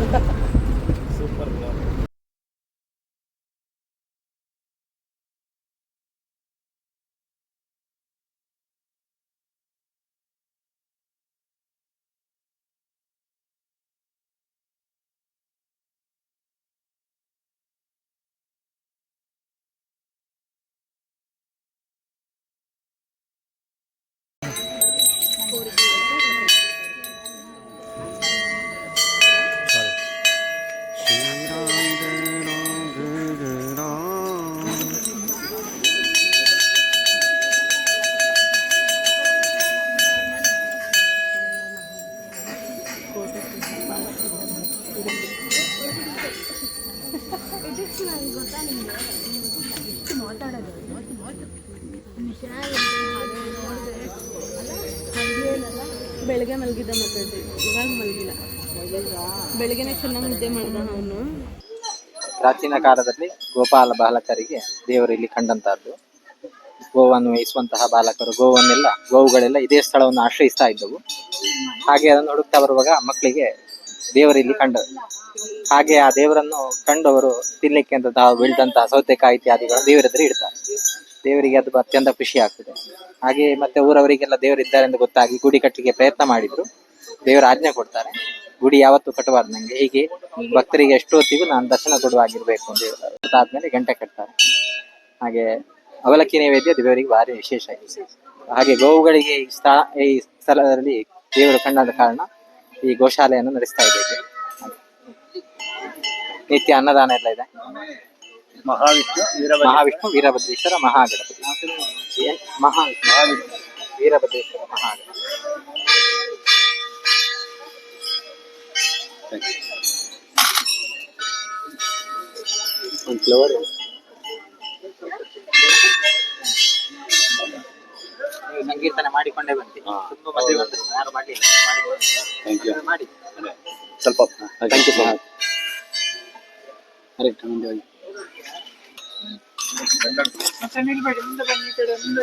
Super blog. ಬೆಳಗ್ಗೆ ಮಲಗಿದ್ದ ಮಾತಾಡ್ತೀವಿ, ಇವಾಗ ಮಲಗಿಲ್ಲ. ಬೆಳಗ್ಗೆನೆ ಚೆನ್ನಾಗಿ ನಿದ್ದೆ ಮಾಡಿದ ಅವನು. ಪ್ರಾಚೀನ ಕಾಲದಲ್ಲಿ ಗೋಪಾಲ ಬಾಲಕರಿಗೆ ದೇವರು ಇಲ್ಲಿ ಕಂಡಂತಹದ್ದು. ಗೋವನ್ನು ಮೇಯಿಸುವಂತಹ ಬಾಲಕರು ಗೋವುಗಳೆಲ್ಲ ಇದೇ ಸ್ಥಳವನ್ನು ಆಶ್ರಯಿಸ್ತಾ ಇದ್ದವು. ಹಾಗೆ ಅದನ್ನು ಹುಡುಕ್ತಾ ಬರುವಾಗ ಮಕ್ಕಳಿಗೆ ದೇವರು ಇಲ್ಲಿ ಕಂಡರು. ಹಾಗೆ ಆ ದೇವರನ್ನು ಕಂಡವರು ತಿನ್ಲಿಕ್ಕೆ ಅಂತ ತಾವು ಬೆಳೆದಂತಹ ಸೌತೆಕಾಯಿ ಇತ್ಯಾದಿಗಳು ದೇವರ ಎದುರು ಇಡ್ತಾರೆ. ದೇವರಿಗೆ ಅದು ಅತ್ಯಂತ ಖುಷಿ ಆಗ್ತದೆ. ಹಾಗೆ ಮತ್ತೆ ಊರವರಿಗೆಲ್ಲ ದೇವರು ಇದ್ದಾರೆ ಎಂದು ಗೊತ್ತಾಗಿ ಗುಡಿ ಕಟ್ಟಲಿಕ್ಕೆ ಪ್ರಯತ್ನ ಮಾಡಿದ್ರು. ದೇವರ ಆಜ್ಞೆ ಕೊಡ್ತಾರೆ, ಗುಡಿ ಯಾವತ್ತೂ ಕಟ್ಟಬಾರ್ದು ನಂಗೆ, ಹೀಗೆ ಭಕ್ತರಿಗೆ ಎಷ್ಟು ಹೊತ್ತಿಗೂ ನಾನು ದರ್ಶನ ಕೊಡುವಾಗಿರ್ಬೇಕು ಅಂತ ಹೇಳ್ತಾರೆ. ಅದಾದ್ಮೇಲೆ ಗಂಟೆ ಕಟ್ತಾರೆ. ಹಾಗೆ ಅವಲಕ್ಕಿ ನೈವೇದ್ಯ ದೇವರಿಗೆ ಭಾರಿ ವಿಶೇಷ ಇದೆ. ಹಾಗೆ ಗೋವುಗಳಿಗೆ ಈ ಸ್ಥಳದಲ್ಲಿ ದೇವರು ಕಂಡಾದ ಕಾರಣ ಈ ಗೋಶಾಲೆಯನ್ನು ನಡೆಸ್ತಾ ಇದ್ದೇವೆ. ನಿತ್ಯ ಅನ್ನದಾನ ಎಲ್ಲ ಇದೆ. ಮಹಾವಿಷ್ಣು ವೀರಭದ್ರೇಶ್ವರ ಮಹಾಗಣಪತಿ. ವೀರಭದ್ರೇಶ್ವರ ಮಹಾಗಣಪತಿ. ಒಂದು ಫ್ಲವರ್ ನೀವು ಸಂಕೀರ್ತನೆ ಮಾಡಿಕೊಂಡೇ ಬಂದಿ. ತುಂಬಾ ಮದುವೆ ಬಂದರು, ಯಾರು ಮಾಡಲಿಲ್ಲ. ಮಾಡಿ ಸ್ವಲ್ಪ ಥ್ಯಾಂಕ್ ಯು ಸೊ ಮಚ್. ನಿಲ್ಬೇಡಿ, ಮುಂದೆ ಬನ್ನಿ, ಈ ಕಡೆ ಮುಂದೆ.